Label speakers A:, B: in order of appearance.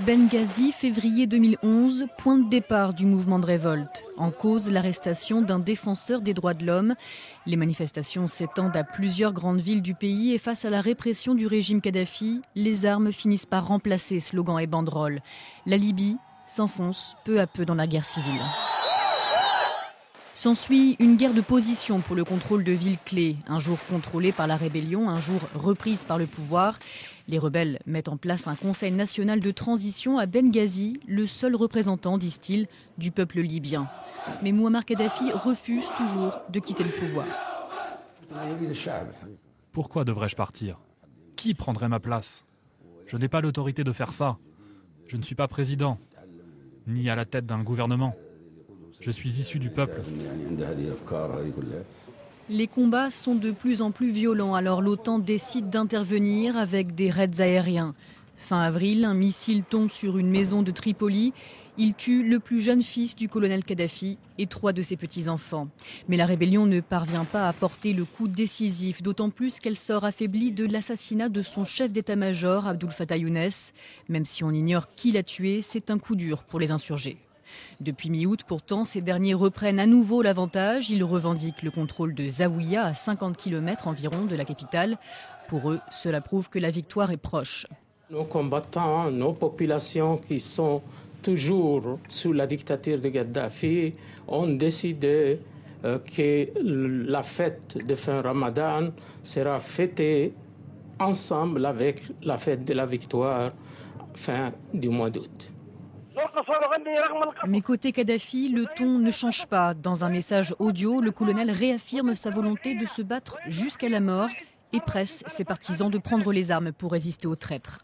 A: Benghazi, février 2011, point de départ du mouvement de révolte. En cause, l'arrestation d'un défenseur des droits de l'homme. Les manifestations s'étendent à plusieurs grandes villes du pays et face à la répression du régime Kadhafi, les armes finissent par remplacer slogans et banderoles. La Libye s'enfonce peu à peu dans la guerre civile. S'ensuit une guerre de position pour le contrôle de villes clés. Un jour contrôlée par la rébellion, un jour reprise par le pouvoir. Les rebelles mettent en place un conseil national de transition à Benghazi, le seul représentant, disent-ils, du peuple libyen. Mais Mouammar Kadhafi refuse toujours de quitter le pouvoir.
B: Pourquoi devrais-je partir? Qui prendrait ma place? Je n'ai pas l'autorité de faire ça. Je ne suis pas président, ni à la tête d'un gouvernement. Je suis issu du peuple.
A: Les combats sont de plus en plus violents, alors l'OTAN décide d'intervenir avec des raids aériens. Fin avril, un missile tombe sur une maison de Tripoli. Il tue le plus jeune fils du colonel Kadhafi et 3 de ses petits-enfants. Mais la rébellion ne parvient pas à porter le coup décisif, d'autant plus qu'elle sort affaiblie de l'assassinat de son chef d'état-major, Abdel Fattah Younes. Même si on ignore qui l'a tué, c'est un coup dur pour les insurgés. Depuis mi-août, pourtant, ces derniers reprennent à nouveau l'avantage. Ils revendiquent le contrôle de Zaouïa, à 50 km environ de la capitale. Pour eux, cela prouve que la victoire est proche.
C: Nos combattants, nos populations qui sont toujours sous la dictature de Kadhafi ont décidé que la fête de fin Ramadan sera fêtée ensemble avec la fête de la victoire fin du mois d'août.
A: Mais côté Kadhafi, le ton ne change pas. Dans un message audio, le colonel réaffirme sa volonté de se battre jusqu'à la mort et presse ses partisans de prendre les armes pour résister aux traîtres.